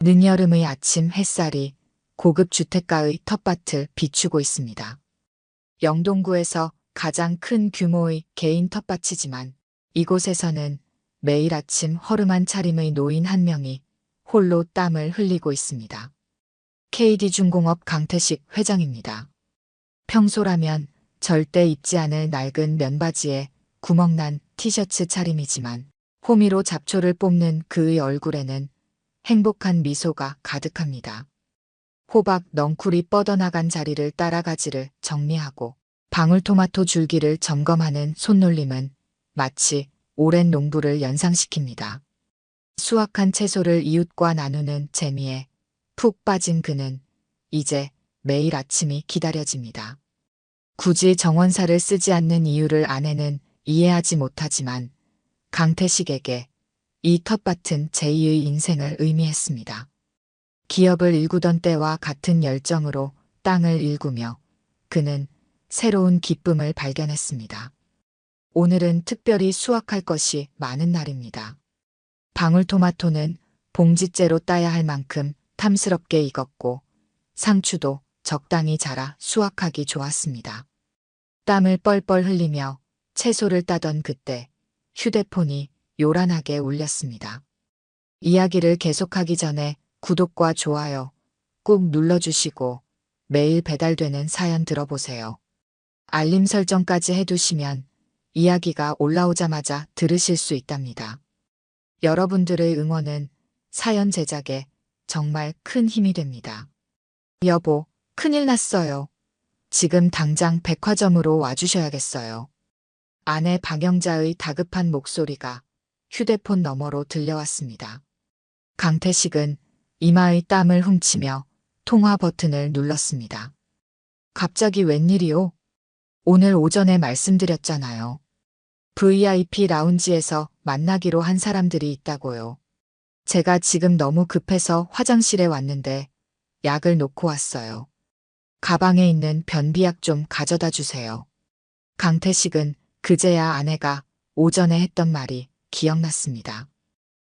늦여름의 아침 햇살이 고급 주택가의 텃밭을 비추고 있습니다. 영동구에서 가장 큰 규모의 개인 텃밭이지만 이곳에서는 매일 아침 허름한 차림의 노인 한 명이 홀로 땀을 흘리고 있습니다. KD중공업 강태식 회장입니다. 평소라면 절대 입지 않을 낡은 면바지에 구멍난 티셔츠 차림이지만 호미로 잡초를 뽑는 그의 얼굴에는 행복한 미소가 가득합니다. 호박 넝쿨이 뻗어나간 자리를 따라 가지를 정리하고 방울토마토 줄기를 점검하는 손놀림은 마치 오랜 농부를 연상시킵니다. 수확한 채소를 이웃과 나누는 재미에 푹 빠진 그는 이제 매일 아침이 기다려집니다. 굳이 정원사를 쓰지 않는 이유를 아내는 이해하지 못하지만 강태식에게 이 텃밭은 제2의 인생을 의미했습니다. 기업을 일구던 때와 같은 열정으로 땅을 일구며 그는 새로운 기쁨을 발견했습니다. 오늘은 특별히 수확할 것이 많은 날입니다. 방울토마토는 봉지째로 따야 할 만큼 탐스럽게 익었고 상추도 적당히 자라 수확하기 좋았습니다. 땀을 뻘뻘 흘리며 채소를 따던 그때 휴대폰이 요란하게 울렸습니다. 이야기를 계속하기 전에 구독과 좋아요 꾹 눌러주시고 매일 배달되는 사연 들어보세요. 알림 설정까지 해두시면 이야기가 올라오자마자 들으실 수 있답니다. 여러분들의 응원은 사연 제작에 정말 큰 힘이 됩니다. 여보, 큰일 났어요. 지금 당장 백화점으로 와주셔야겠어요. 아내 박영자의 다급한 목소리가 휴대폰 너머로 들려왔습니다. 강태식은 이마의 땀을 훔치며 통화 버튼을 눌렀습니다. 갑자기 웬일이요? 오늘 오전에 말씀드렸잖아요. VIP 라운지에서 만나기로 한 사람들이 있다고요. 제가 지금 너무 급해서 화장실에 왔는데 약을 놓고 왔어요. 가방에 있는 변비약 좀 가져다 주세요. 강태식은 그제야 아내가 오전에 했던 말이 기억났습니다.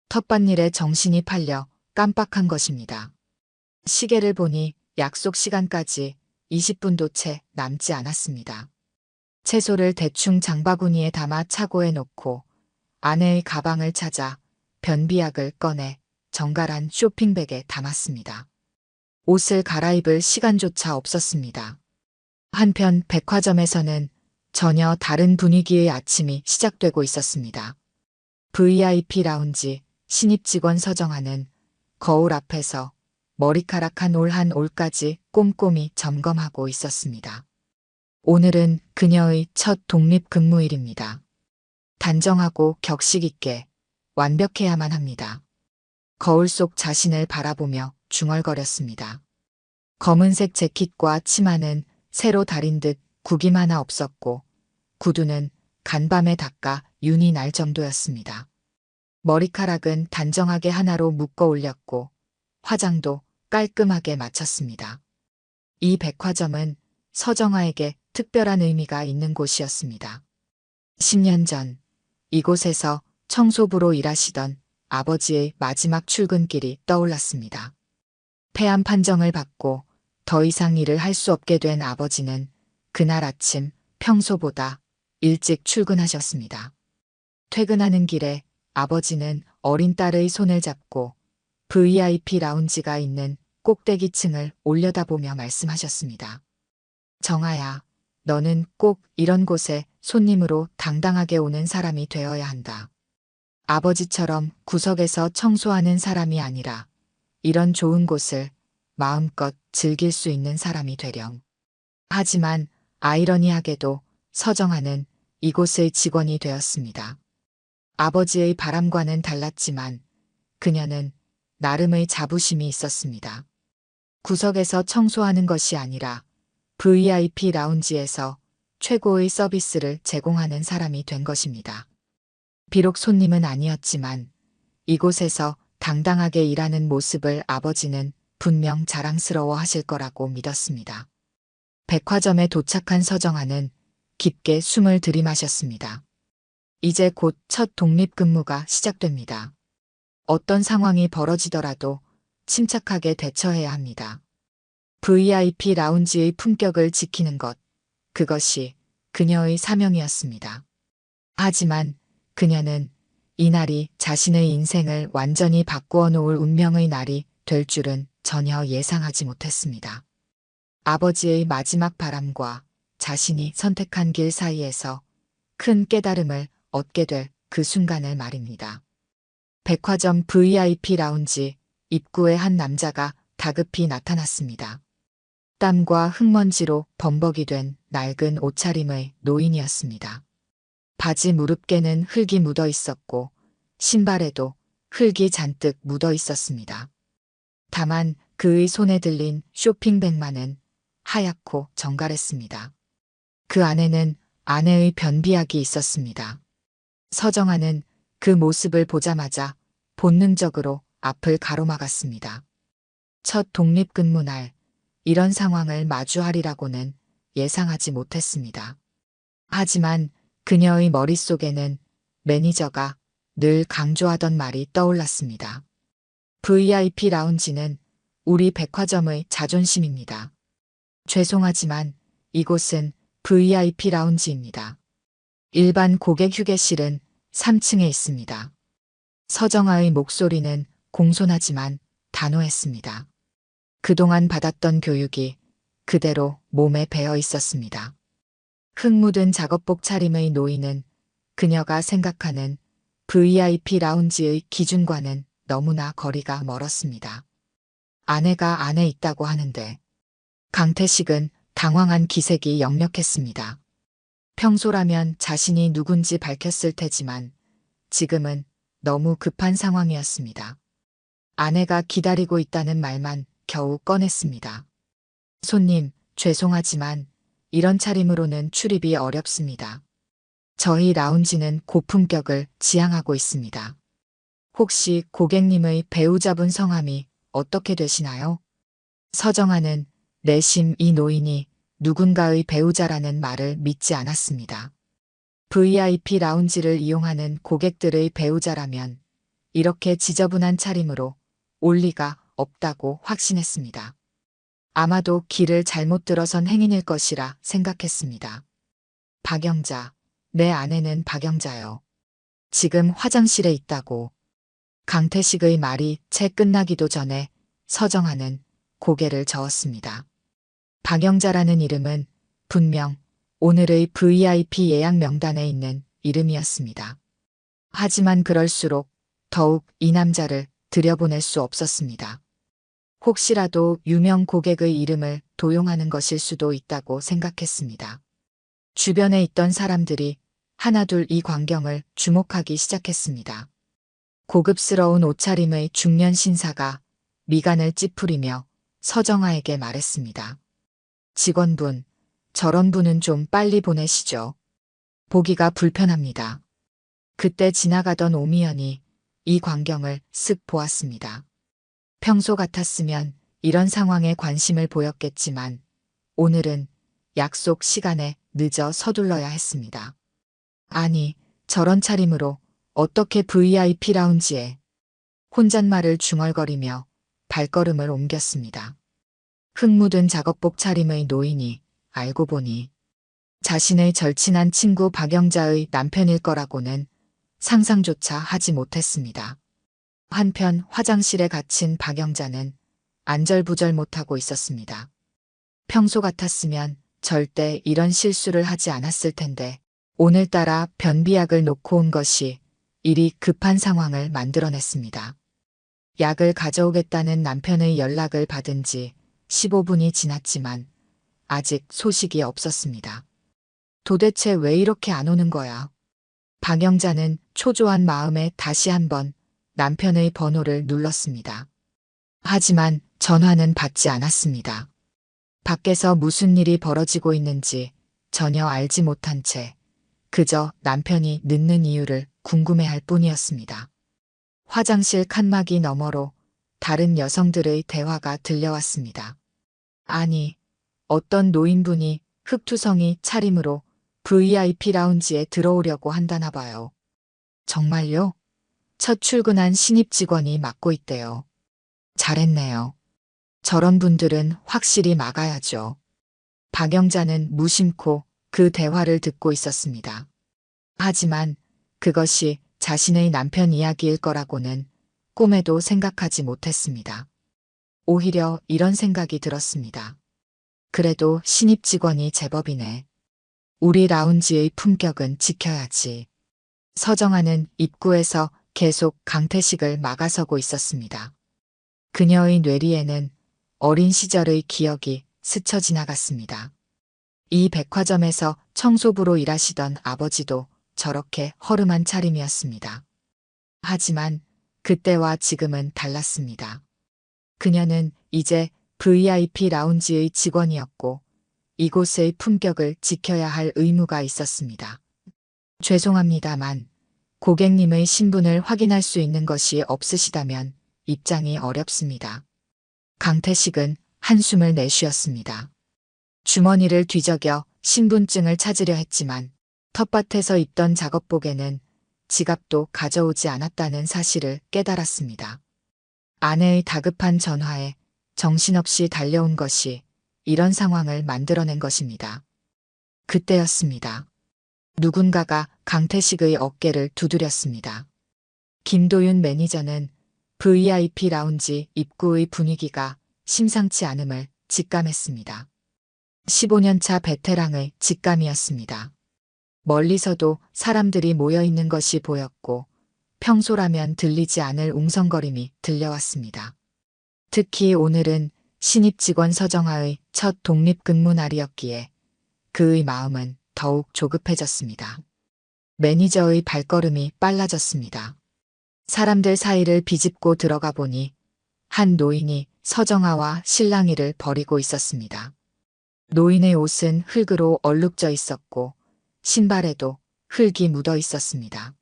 텃밭일에 정신이 팔려 깜빡한 것입니다. 시계를 보니 약속 시간까지 20분도 채 남지 않았습니다. 채소를 대충 장바구니에 담아 차고에 놓고 아내의 가방을 찾아 변비약을 꺼내 정갈한 쇼핑백에 담았습니다. 옷을 갈아입을 시간조차 없었습니다. 한편 백화점에서는 전혀 다른 분위기의 아침이 시작되고 있었습니다. VIP 라운지 신입 직원 서정아는 거울 앞에서 머리카락 한 올 한 올까지 꼼꼼히 점검하고 있었습니다. 오늘은 그녀의 첫 독립근무일입니다. 단정하고 격식 있게 완벽해야만 합니다. 거울 속 자신을 바라보며 중얼거렸습니다. 검은색 재킷과 치마는 새로 다린 듯 구김 하나 없었고 구두는 간밤에 닦아 윤이 날 정도였습니다. 머리카락은 단정하게 하나로 묶어 올렸고 화장도 깔끔하게 마쳤습니다. 이 백화점은 서정아에게 특별한 의미가 있는 곳이었습니다. 10년 전 이곳에서 청소부로 일하시던 아버지의 마지막 출근길이 떠올랐습니다. 폐암 판정을 받고 더 이상 일을 할 수 없게 된 아버지는 그날 아침 평소보다 일찍 출근하셨습니다. 퇴근하는 길에 아버지는 어린 딸의 손을 잡고 VIP 라운지가 있는 꼭대기층을 올려다보며 말씀하셨습니다. 정아야, 너는 꼭 이런 곳에 손님으로 당당하게 오는 사람이 되어야 한다. 아버지처럼 구석에서 청소하는 사람이 아니라 이런 좋은 곳을 마음껏 즐길 수 있는 사람이 되렴. 하지만 아이러니하게도 서정아는 이곳의 직원이 되었습니다. 아버지의 바람과는 달랐지만 그녀는 나름의 자부심이 있었습니다. 구석에서 청소하는 것이 아니라 VIP 라운지에서 최고의 서비스를 제공하는 사람이 된 것입니다. 비록 손님은 아니었지만 이곳에서 당당하게 일하는 모습을 아버지는 분명 자랑스러워 하실 거라고 믿었습니다. 백화점에 도착한 서정아는 깊게 숨을 들이마셨습니다. 이제 곧 첫 독립근무가 시작됩니다. 어떤 상황이 벌어지더라도 침착하게 대처해야 합니다. VIP 라운지의 품격을 지키는 것, 그것이 그녀의 사명이었습니다. 하지만 그녀는 이날이 자신의 인생을 완전히 바꾸어 놓을 운명의 날이 될 줄은 전혀 예상하지 못했습니다. 아버지의 마지막 바람과 자신이 선택한 길 사이에서 큰 깨달음을 얻게 될 그 순간을 말입니다. 백화점 VIP 라운지 입구에 한 남자가 다급히 나타났습니다. 땀과 흙먼지로 범벅이 된 낡은 옷차림의 노인이었습니다. 바지 무릎께는 흙이 묻어 있었고 신발에도 흙이 잔뜩 묻어 있었습니다. 다만 그의 손에 들린 쇼핑백만은 하얗고 정갈했습니다. 그 안에는 아내의 변비약이 있었습니다. 서정아는 그 모습을 보자마자 본능적으로 앞을 가로막았습니다. 첫 독립근무 날 이런 상황을 마주하리라고는 예상하지 못했습니다. 하지만 그녀의 머릿속에는 매니저가 늘 강조하던 말이 떠올랐습니다. VIP 라운지는 우리 백화점의 자존심입니다. 죄송하지만 이곳은 VIP 라운지입니다. 일반 고객 휴게실은 3층에 있습니다. 서정아의 목소리는 공손하지만 단호했습니다. 그동안 받았던 교육이 그대로 몸에 배어 있었습니다. 흙 묻은 작업복 차림의 노인은 그녀가 생각하는 VIP 라운지의 기준과는 너무나 거리가 멀었습니다. 아내가 안에 있다고 하는데 강태식은 당황한 기색이 역력했습니다. 평소라면 자신이 누군지 밝혔을 테지만 지금은 너무 급한 상황이었습니다. 아내가 기다리고 있다는 말만 겨우 꺼냈습니다. 손님, 죄송하지만 이런 차림으로는 출입이 어렵습니다. 저희 라운지는 고품격을 지향하고 있습니다. 혹시 고객님의 배우자분 성함이 어떻게 되시나요? 서정아는 내심 이 노인이 누군가의 배우자라는 말을 믿지 않았습니다. VIP 라운지를 이용하는 고객들의 배우자라면 이렇게 지저분한 차림으로 올 리가 없다고 확신했습니다. 아마도 길을 잘못 들어선 행인일 것이라 생각했습니다. 박영자, 내 아내는 박영자요. 지금 화장실에 있다고. 강태식의 말이 채 끝나기도 전에 서정아는 고개를 저었습니다. 박영자라는 이름은 분명 오늘의 VIP 예약 명단에 있는 이름이었습니다. 하지만 그럴수록 더욱 이 남자를 들여보낼 수 없었습니다. 혹시라도 유명 고객의 이름을 도용하는 것일 수도 있다고 생각했습니다. 주변에 있던 사람들이 하나둘 이 광경을 주목하기 시작했습니다. 고급스러운 옷차림의 중년 신사가 미간을 찌푸리며 서정아에게 말했습니다. 직원분, 저런 분은 좀 빨리 보내시죠. 보기가 불편합니다. 그때 지나가던 오미연이 이 광경을 쓱 보았습니다. 평소 같았으면 이런 상황에 관심을 보였겠지만 오늘은 약속 시간에 늦어 서둘러야 했습니다. 아니, 저런 차림으로 어떻게 VIP 라운지에. 혼잣말을 중얼거리며 발걸음을 옮겼습니다. 흙 묻은 작업복 차림의 노인이 알고 보니 자신의 절친한 친구 박영자의 남편일 거라고는 상상조차 하지 못했습니다. 한편 화장실에 갇힌 박영자는 안절부절 못하고 있었습니다. 평소 같았으면 절대 이런 실수를 하지 않았을 텐데 오늘따라 변비약을 놓고 온 것이 이리 급한 상황을 만들어냈습니다. 약을 가져오겠다는 남편의 연락을 받은 지 15분이 지났지만 아직 소식이 없었습니다. 도대체 왜 이렇게 안 오는 거야? 박영자는 초조한 마음에 다시 한번 남편의 번호를 눌렀습니다. 하지만 전화는 받지 않았습니다. 밖에서 무슨 일이 벌어지고 있는지 전혀 알지 못한 채 그저 남편이 늦는 이유를 궁금해할 뿐이었습니다. 화장실 칸막이 너머로 다른 여성들의 대화가 들려왔습니다. 아니, 어떤 노인분이 흑투성이 차림으로 VIP 라운지에 들어오려고 한다나 봐요. 정말요? 첫 출근한 신입 직원이 맡고 있대요. 잘했네요. 저런 분들은 확실히 막아야죠. 박영자는 무심코 그 대화를 듣고 있었습니다. 하지만 그것이 자신의 남편 이야기일 거라고는 꿈에도 생각하지 못했습니다. 오히려 이런 생각이 들었습니다. 그래도 신입 직원이 제법이네. 우리 라운지의 품격은 지켜야지. 서정아는 입구에서 계속 강태식을 막아서고 있었습니다. 그녀의 뇌리에는 어린 시절의 기억이 스쳐 지나갔습니다. 이 백화점에서 청소부로 일하시던 아버지도 저렇게 허름한 차림이었습니다. 하지만 그때와 지금은 달랐습니다. 그녀는 이제 VIP 라운지의 직원이었고 이곳의 품격을 지켜야 할 의무가 있었습니다. 죄송합니다만 고객님의 신분을 확인할 수 있는 것이 없으시다면 입장이 어렵습니다. 강태식은 한숨을 내쉬었습니다. 주머니를 뒤적여 신분증을 찾으려 했지만 텃밭에서 입던 작업복에는 지갑도 가져오지 않았다는 사실을 깨달았습니다. 아내의 다급한 전화에 정신없이 달려온 것이 이런 상황을 만들어낸 것입니다. 그때였습니다. 누군가가 강태식의 어깨를 두드렸습니다. 김도윤 매니저는 VIP 라운지 입구의 분위기가 심상치 않음을 직감했습니다. 15년차 베테랑의 직감이었습니다. 멀리서도 사람들이 모여 있는 것이 보였고 평소라면 들리지 않을 웅성거림이 들려왔습니다. 특히 오늘은 신입 직원 서정아의 첫 독립근무 날이었기에 그의 마음은 더욱 조급해졌습니다. 매니저의 발걸음이 빨라졌습니다. 사람들 사이를 비집고 들어가 보니 한 노인이 서정아와 실랑이를 벌이고 있었습니다. 노인의 옷은 흙으로 얼룩져 있었고 신발에도 흙이 묻어 있었습니다.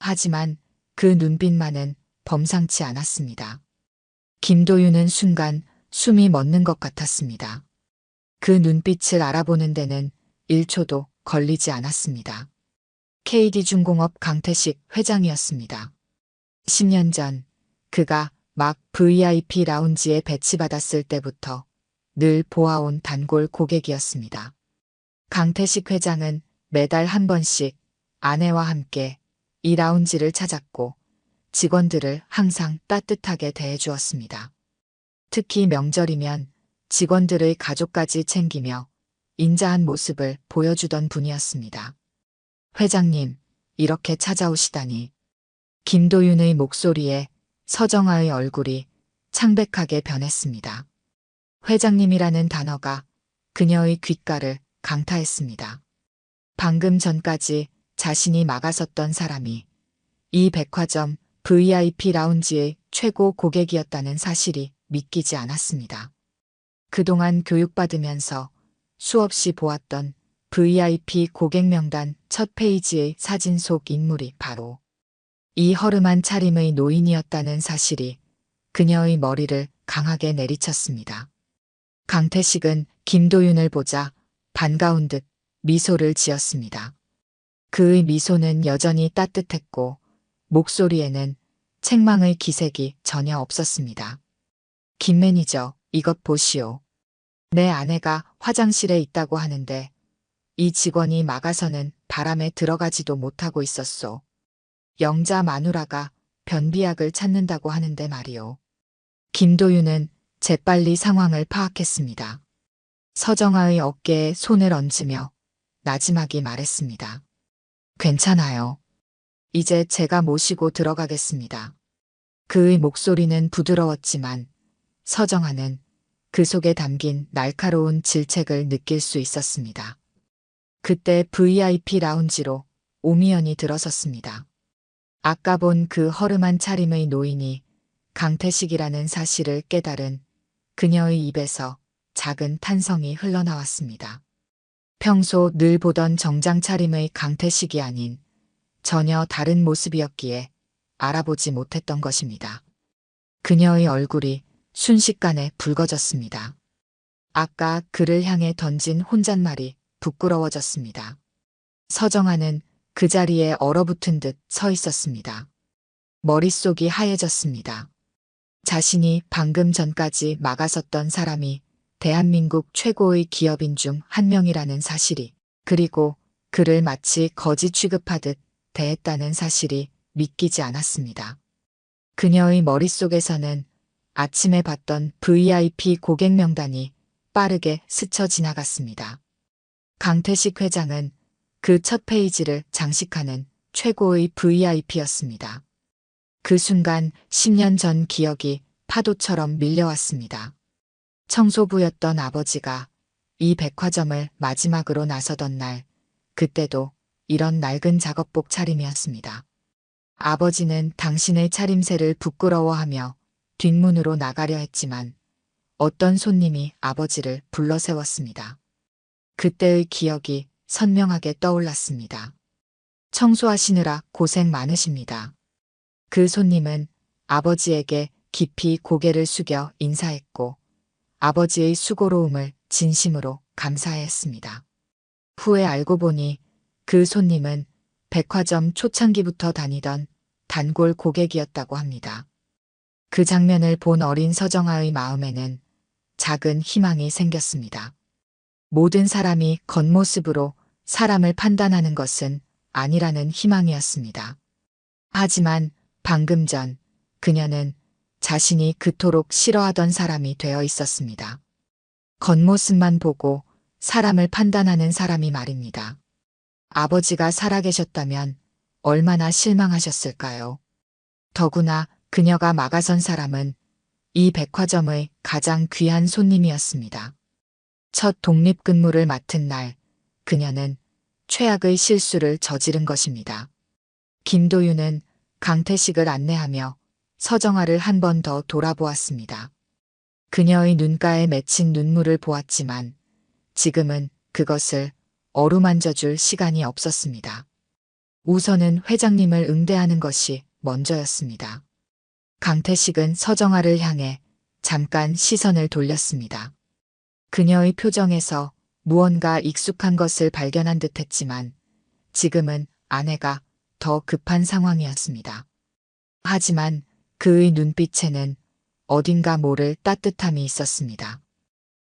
하지만 그 눈빛만은 범상치 않았습니다. 김도윤은 순간 숨이 멎는 것 같았습니다. 그 눈빛을 알아보는 데는 1초도 걸리지 않았습니다. KD중공업 강태식 회장이었습니다. 10년 전 그가 막 VIP 라운지에 배치받았을 때부터 늘 보아온 단골 고객이었습니다. 강태식 회장은 매달 한 번씩 아내와 함께 이 라운지를 찾았고 직원들을 항상 따뜻하게 대해주었습니다. 특히 명절이면 직원들의 가족까지 챙기며 인자한 모습을 보여주던 분이었습니다. 회장님, 이렇게 찾아오시다니. 김도윤의 목소리에 서정아의 얼굴이 창백하게 변했습니다. 회장님이라는 단어가 그녀의 귓가를 강타했습니다. 방금 전까지 자신이 막아섰던 사람이 이 백화점 VIP 라운지의 최고 고객이었다는 사실이 믿기지 않았습니다. 그동안 교육받으면서 수없이 보았던 VIP 고객 명단 첫 페이지의 사진 속 인물이 바로 이 허름한 차림의 노인이었다는 사실이 그녀의 머리를 강하게 내리쳤습니다. 강태식은 김도윤을 보자 반가운 듯 미소를 지었습니다. 그의 미소는 여전히 따뜻했고 목소리에는 책망의 기색이 전혀 없었습니다. 김 매니저, 이것 보시오. 내 아내가 화장실에 있다고 하는데 이 직원이 막아서는 바람에 들어가지도 못하고 있었소. 영자 마누라가 변비약을 찾는다고 하는데 말이오. 김도윤은 재빨리 상황을 파악했습니다. 서정아의 어깨에 손을 얹으며 나지막이 말했습니다. 괜찮아요. 이제 제가 모시고 들어가겠습니다. 그의 목소리는 부드러웠지만 서정아는 그 속에 담긴 날카로운 질책을 느낄 수 있었습니다. 그때 VIP 라운지로 오미연이 들어섰습니다. 아까 본 그 허름한 차림의 노인이 강태식이라는 사실을 깨달은 그녀의 입에서 작은 탄성이 흘러나왔습니다. 평소 늘 보던 정장 차림의 강태식이 아닌 전혀 다른 모습이었기에 알아보지 못했던 것입니다. 그녀의 얼굴이 순식간에 붉어졌습니다. 아까 그를 향해 던진 혼잣말이 부끄러워졌습니다. 서정아는 그 자리에 얼어붙은 듯 서 있었습니다. 머릿속이 하얘졌습니다. 자신이 방금 전까지 막아섰던 사람이 대한민국 최고의 기업인 중 한 명이라는 사실이, 그리고 그를 마치 거지 취급하듯 대했다는 사실이 믿기지 않았습니다. 그녀의 머릿속에서는 아침에 봤던 VIP 고객 명단이 빠르게 스쳐 지나갔습니다. 강태식 회장은 그 첫 페이지를 장식하는 최고의 VIP였습니다. 그 순간 10년 전 기억이 파도처럼 밀려왔습니다. 청소부였던 아버지가 이 백화점을 마지막으로 나서던 날, 그때도 이런 낡은 작업복 차림이었습니다. 아버지는 당신의 차림새를 부끄러워하며 뒷문으로 나가려 했지만 어떤 손님이 아버지를 불러 세웠습니다. 그때의 기억이 선명하게 떠올랐습니다. 청소하시느라 고생 많으십니다. 그 손님은 아버지에게 깊이 고개를 숙여 인사했고 아버지의 수고로움을 진심으로 감사했습니다. 후에 알고 보니 그 손님은 백화점 초창기부터 다니던 단골 고객이었다고 합니다. 그 장면을 본 어린 서정아의 마음에는 작은 희망이 생겼습니다. 모든 사람이 겉모습으로 사람을 판단하는 것은 아니라는 희망이었습니다. 하지만 방금 전 그녀는 자신이 그토록 싫어하던 사람이 되어 있었습니다. 겉모습만 보고 사람을 판단하는 사람이 말입니다. 아버지가 살아계셨다면 얼마나 실망하셨을까요? 더구나 그녀가 막아선 사람은 이 백화점의 가장 귀한 손님이었습니다. 첫 독립근무를 맡은 날, 그녀는 최악의 실수를 저지른 것입니다. 김도윤은 강태식을 안내하며 서정아를 한 번 더 돌아보았습니다. 그녀의 눈가에 맺힌 눈물을 보았지만 지금은 그것을 어루만져줄 시간이 없었습니다. 우선은 회장님을 응대하는 것이 먼저였습니다. 강태식은 서정아를 향해 잠깐 시선을 돌렸습니다. 그녀의 표정에서 무언가 익숙한 것을 발견한 듯 했지만 지금은 아내가 더 급한 상황이었습니다. 하지만 그의 눈빛에는 어딘가 모를 따뜻함이 있었습니다.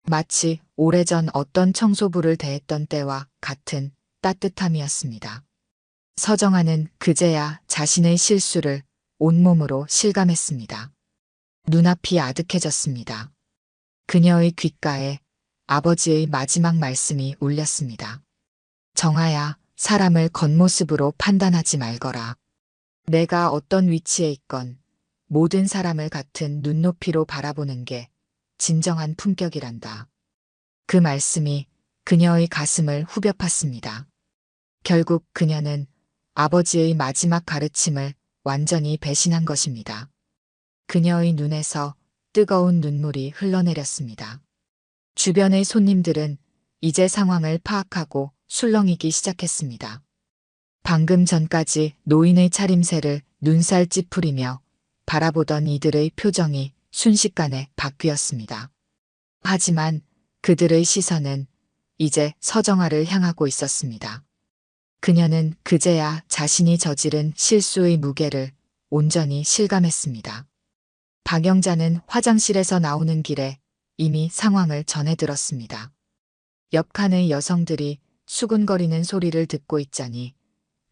마치 오래전 어떤 청소부를 대했던 때와 같은 따뜻함이었습니다. 서정아는 그제야 자신의 실수를 온몸으로 실감했습니다. 눈앞이 아득해졌습니다. 그녀의 귓가에 아버지의 마지막 말씀이 울렸습니다. 정아야, 사람을 겉모습으로 판단하지 말거라. 내가 어떤 위치에 있건 모든 사람을 같은 눈높이로 바라보는 게 진정한 품격이란다. 그 말씀이 그녀의 가슴을 후벼 팠습니다. 결국 그녀는 아버지의 마지막 가르침을 완전히 배신한 것입니다. 그녀의 눈에서 뜨거운 눈물이 흘러내렸습니다. 주변의 손님들은 이제 상황을 파악하고 술렁이기 시작했습니다. 방금 전까지 노인의 차림새를 눈살 찌푸리며 바라보던 이들의 표정이 순식간에 바뀌었습니다. 하지만 그들의 시선은 이제 서정아를 향하고 있었습니다. 그녀는 그제야 자신이 저지른 실수의 무게를 온전히 실감했습니다. 박영자는 화장실에서 나오는 길에 이미 상황을 전해 들었습니다. 옆 칸의 여성들이 수군거리는 소리를 듣고 있자니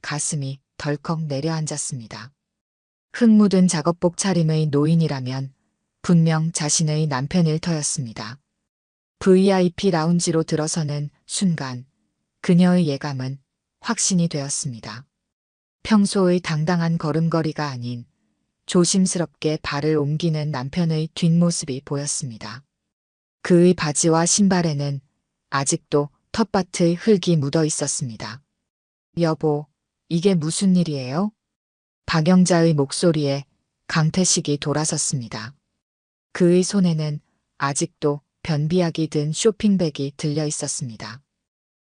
가슴이 덜컥 내려앉았습니다. 흙 묻은 작업복 차림의 노인이라면 분명 자신의 남편 일터였습니다. VIP 라운지로 들어서는 순간 그녀의 예감은 확신이 되었습니다. 평소의 당당한 걸음걸이가 아닌 조심스럽게 발을 옮기는 남편의 뒷모습이 보였습니다. 그의 바지와 신발에는 아직도 텃밭의 흙이 묻어 있었습니다. 여보, 이게 무슨 일이에요? 박영자의 목소리에 강태식이 돌아섰습니다. 그의 손에는 아직도 변비약이 든 쇼핑백이 들려 있었습니다.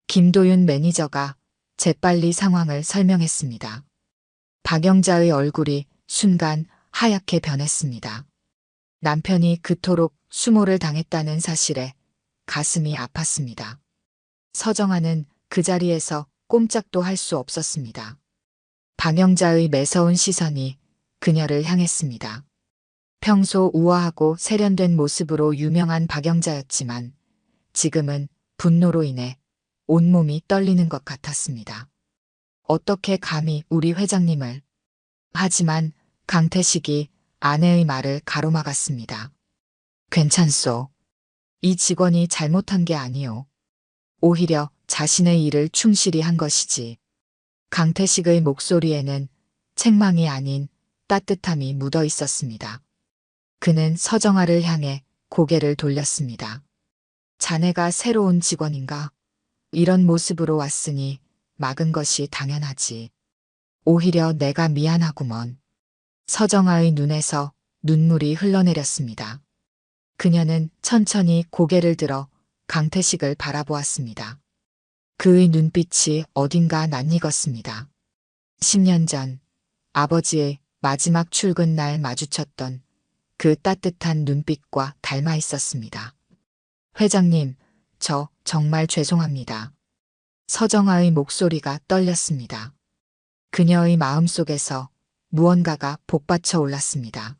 김도윤 매니저가 재빨리 상황을 설명했습니다. 박영자의 얼굴이 순간 하얗게 변했습니다. 남편이 그토록 수모를 당했다는 사실에 가슴이 아팠습니다. 서정아는 그 자리에서 꼼짝도 할 수 없었습니다. 박영자의 매서운 시선이 그녀를 향했습니다. 평소 우아하고 세련된 모습으로 유명한 박영자였지만 지금은 분노로 인해 온몸이 떨리는 것 같았습니다. 어떻게 감히 우리 회장님을. 하지만 강태식이 아내의 말을 가로막았습니다. 괜찮소. 이 직원이 잘못한 게 아니오. 오히려 자신의 일을 충실히 한 것이지. 강태식의 목소리에는 책망이 아닌 따뜻함이 묻어 있었습니다. 그는 서정아를 향해 고개를 돌렸습니다. 자네가 새로운 직원인가? 이런 모습으로 왔으니 막은 것이 당연하지. 오히려 내가 미안하구먼. 서정아의 눈에서 눈물이 흘러내렸습니다. 그녀는 천천히 고개를 들어 강태식을 바라보았습니다. 그의 눈빛이 어딘가 낯익었습니다. 10년 전 아버지의 마지막 출근 날 마주쳤던 그 따뜻한 눈빛과 닮아 있었습니다. 회장님, 저 정말 죄송합니다. 서정아의 목소리가 떨렸습니다. 그녀의 마음속에서 무언가가 복받쳐 올랐습니다.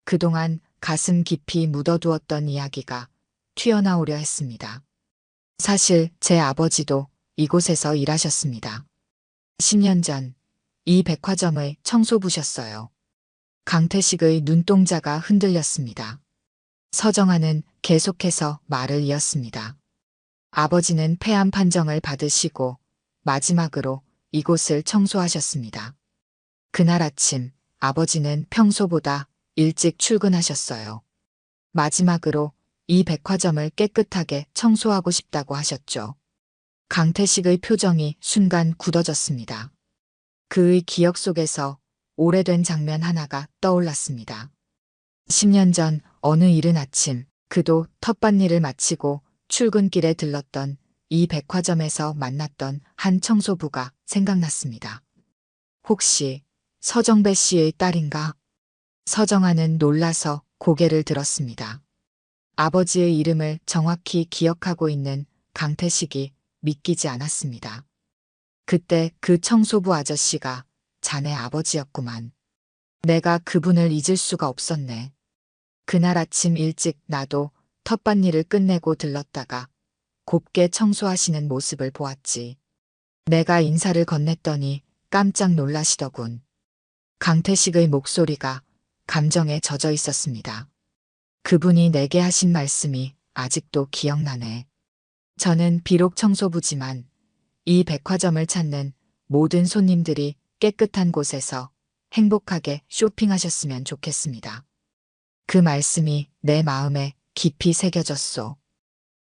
그동안 가슴 깊이 묻어두었던 이야기가 튀어나오려 했습니다. 사실 제 아버지도 이곳에서 일하셨습니다. 10년 전 이 백화점의 청소부셨어요. 강태식의 눈동자가 흔들렸습니다. 서정아는 계속해서 말을 이었습니다. 아버지는 폐암 판정을 받으시고 마지막으로 이곳을 청소하셨습니다. 그날 아침 아버지는 평소보다 일찍 출근하셨어요. 마지막으로 이 백화점을 깨끗하게 청소하고 싶다고 하셨죠. 강태식의 표정이 순간 굳어졌습니다. 그의 기억 속에서 오래된 장면 하나가 떠올랐습니다. 10년 전 어느 이른 아침 그도 텃밭일을 마치고 출근길에 들렀던 이 백화점에서 만났던 한 청소부가 생각났습니다. 혹시 서정배 씨의 딸인가? 서정아는 놀라서 고개를 들었습니다. 아버지의 이름을 정확히 기억하고 있는 강태식이 믿기지 않았습니다. 그때 그 청소부 아저씨가 자네 아버지였구만. 내가 그분을 잊을 수가 없었네. 그날 아침 일찍 나도 텃밭일을 끝내고 들렀다가 곱게 청소하시는 모습을 보았지. 내가 인사를 건넸더니 깜짝 놀라시더군. 강태식의 목소리가 감정에 젖어 있었습니다. 그분이 내게 하신 말씀이 아직도 기억나네. 저는 비록 청소부지만 이 백화점을 찾는 모든 손님들이 깨끗한 곳에서 행복하게 쇼핑하셨으면 좋겠습니다. 그 말씀이 내 마음에 깊이 새겨졌소.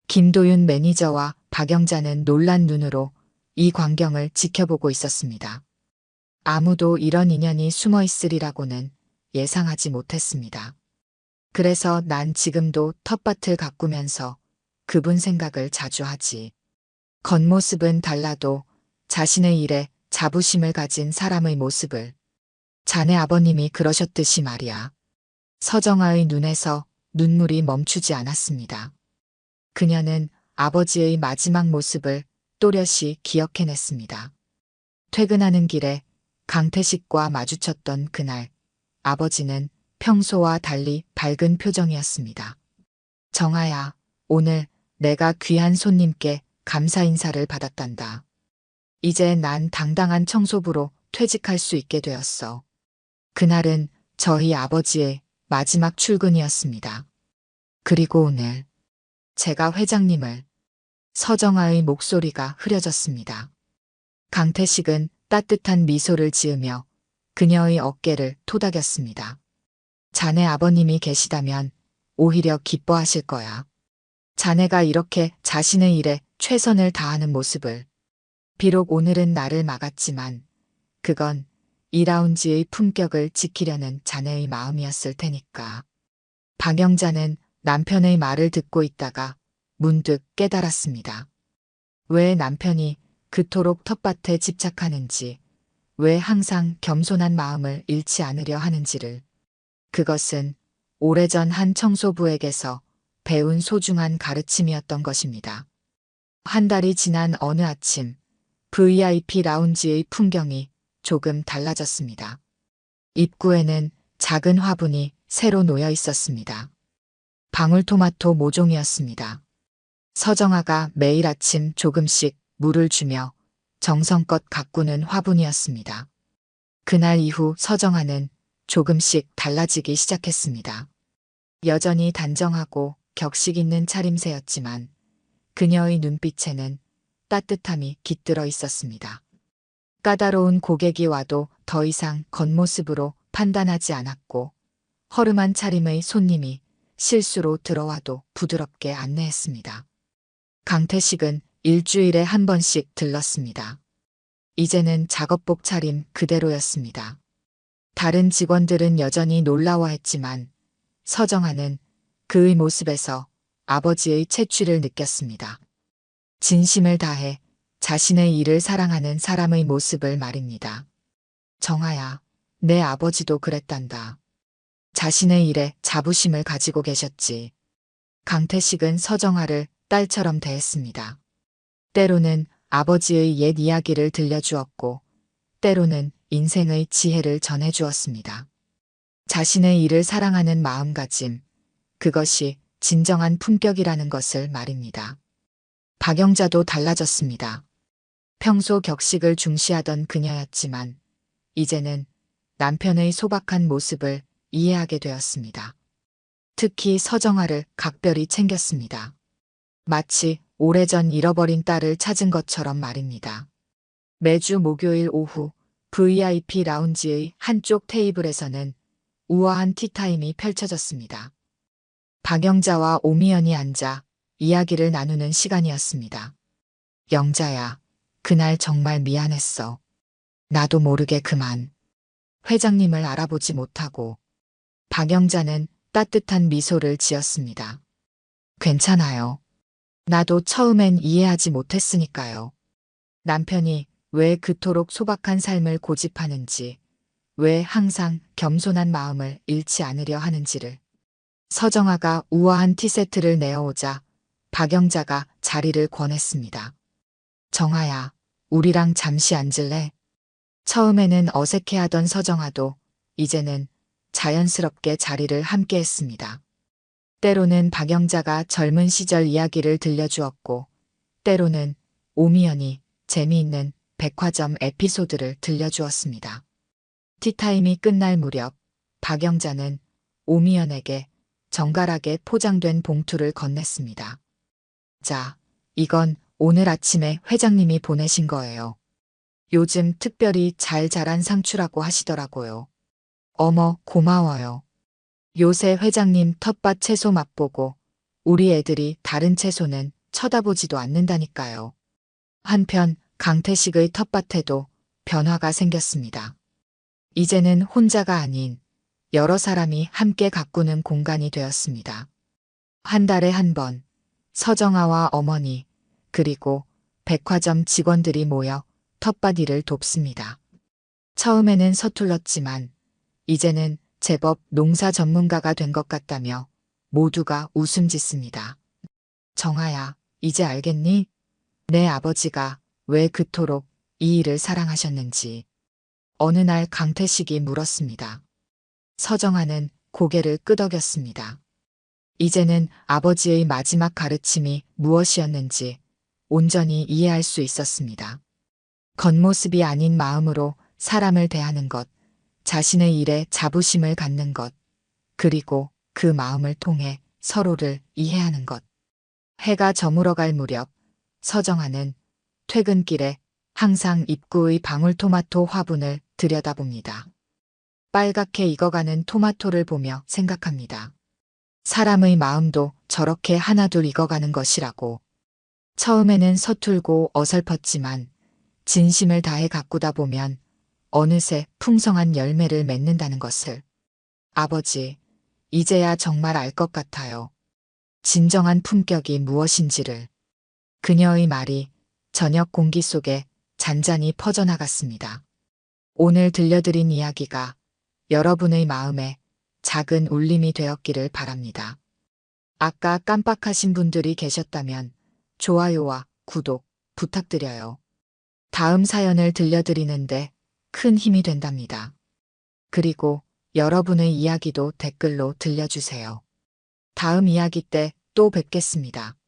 김도윤 매니저와 박영자는 놀란 눈으로 이 광경을 지켜보고 있었습니다. 아무도 이런 인연이 숨어 있으리라고는 예상하지 못했습니다. 그래서 난 지금도 텃밭을 가꾸면서 그분 생각을 자주 하지. 겉모습은 달라도 자신의 일에 자부심을 가진 사람의 모습을. 자네 아버님이 그러셨듯이 말이야. 서정아의 눈에서 눈물이 멈추지 않았습니다. 그녀는 아버지의 마지막 모습을 또렷이 기억해냈습니다. 퇴근하는 길에 강태식과 마주쳤던 그날, 아버지는 평소와 달리 밝은 표정이었습니다. 정아야, 오늘 내가 귀한 손님께 감사 인사를 받았단다. 이제 난 당당한 청소부로 퇴직할 수 있게 되었어. 그날은 저희 아버지의 마지막 출근이었습니다. 그리고 오늘 제가 회장님을. 서정아의 목소리가 흐려졌습니다. 강태식은 따뜻한 미소를 지으며 그녀의 어깨를 토닥였습니다. 자네 아버님이 계시다면 오히려 기뻐하실 거야. 자네가 이렇게 자신의 일에 최선을 다하는 모습을. 비록 오늘은 나를 막았지만 그건 이 라운지의 품격을 지키려는 자네의 마음이었을 테니까. 박영자는 남편의 말을 듣고 있다가 문득 깨달았습니다. 왜 남편이 그토록 텃밭에 집착하는지, 왜 항상 겸손한 마음을 잃지 않으려 하는지를. 그것은 오래전 한 청소부에게서 배운 소중한 가르침이었던 것입니다. 한 달이 지난 어느 아침, VIP 라운지의 풍경이 조금 달라졌습니다. 입구에는 작은 화분이 새로 놓여 있었습니다. 방울토마토 모종이었습니다. 서정아가 매일 아침 조금씩 물을 주며 정성껏 가꾸는 화분이었습니다. 그날 이후 서정아는 조금씩 달라지기 시작했습니다. 여전히 단정하고 격식 있는 차림새였지만 그녀의 눈빛에는 따뜻함이 깃들어 있었습니다. 까다로운 고객이 와도 더 이상 겉모습으로 판단하지 않았고 허름한 차림의 손님이 실수로 들어와도 부드럽게 안내했습니다. 강태식은 일주일에 한 번씩 들렀습니다. 이제는 작업복 차림 그대로였습니다. 다른 직원들은 여전히 놀라워했지만 서정아는 그의 모습에서 아버지의 채취를 느꼈습니다. 진심을 다해 자신의 일을 사랑하는 사람의 모습을 말입니다. 정아야, 내 아버지도 그랬단다. 자신의 일에 자부심을 가지고 계셨지. 강태식은 서정아를 딸처럼 대했습니다. 때로는 아버지의 옛 이야기를 들려주었고, 때로는 인생의 지혜를 전해주었습니다. 자신의 일을 사랑하는 마음가짐, 그것이 진정한 품격이라는 것을 말입니다. 박영자도 달라졌습니다. 평소 격식을 중시하던 그녀였지만 이제는 남편의 소박한 모습을 이해하게 되었습니다. 특히 서정아를 각별히 챙겼습니다. 마치 오래전 잃어버린 딸을 찾은 것처럼 말입니다. 매주 목요일 오후 VIP 라운지의 한쪽 테이블에서는 우아한 티타임이 펼쳐졌습니다. 박영자와 오미연이 앉아 이야기를 나누는 시간이었습니다. 영자야, 그날 정말 미안했어. 나도 모르게 그만. 회장님을 알아보지 못하고. 박영자는 따뜻한 미소를 지었습니다. 괜찮아요. 나도 처음엔 이해하지 못했으니까요. 남편이 왜 그토록 소박한 삶을 고집하는지, 왜 항상 겸손한 마음을 잃지 않으려 하는지를. 서정아가 우아한 티세트를 내어오자 박영자가 자리를 권했습니다. 정아야, 우리랑 잠시 앉을래? 처음에는 어색해하던 서정아도 이제는 자연스럽게 자리를 함께했습니다. 때로는 박영자가 젊은 시절 이야기를 들려주었고, 때로는 오미연이 재미있는 백화점 에피소드를 들려주었습니다. 티타임이 끝날 무렵 박영자는 오미연에게 정갈하게 포장된 봉투를 건넸습니다. 자, 이건 오늘 아침에 회장님이 보내신 거예요. 요즘 특별히 잘 자란 상추라고 하시더라고요. 어머, 고마워요. 요새 회장님 텃밭 채소 맛보고 우리 애들이 다른 채소는 쳐다보지도 않는다니까요. 한편 강태식의 텃밭에도 변화가 생겼습니다. 이제는 혼자가 아닌 여러 사람이 함께 가꾸는 공간이 되었습니다. 한 달에 한 번 서정아와 어머니 그리고 백화점 직원들이 모여 텃밭 일을 돕습니다. 처음에는 서툴렀지만 이제는 제법 농사 전문가가 된 것 같다며 모두가 웃음 짓습니다. 정아야, 이제 알겠니? 내 아버지가 왜 그토록 이 일을 사랑하셨는지. 어느 날 강태식이 물었습니다. 서정아는 고개를 끄덕였습니다. 이제는 아버지의 마지막 가르침이 무엇이었는지 온전히 이해할 수 있었습니다. 겉모습이 아닌 마음으로 사람을 대하는 것, 자신의 일에 자부심을 갖는 것, 그리고 그 마음을 통해 서로를 이해하는 것. 해가 저물어갈 무렵 서정아는 퇴근길에 항상 입구의 방울토마토 화분을 들여다봅니다. 빨갛게 익어가는 토마토를 보며 생각합니다. 사람의 마음도 저렇게 하나둘 익어가는 것이라고. 처음에는 서툴고 어설펐지만 진심을 다해 가꾸다 보면 어느새 풍성한 열매를 맺는다는 것을. 아버지, 이제야 정말 알 것 같아요. 진정한 품격이 무엇인지를. 그녀의 말이 저녁 공기 속에 잔잔히 퍼져나갔습니다. 오늘 들려드린 이야기가 여러분의 마음에 작은 울림이 되었기를 바랍니다. 아까 깜빡하신 분들이 계셨다면 좋아요와 구독 부탁드려요. 다음 사연을 들려드리는데 큰 힘이 된답니다. 그리고 여러분의 이야기도 댓글로 들려주세요. 다음 이야기 때 또 뵙겠습니다.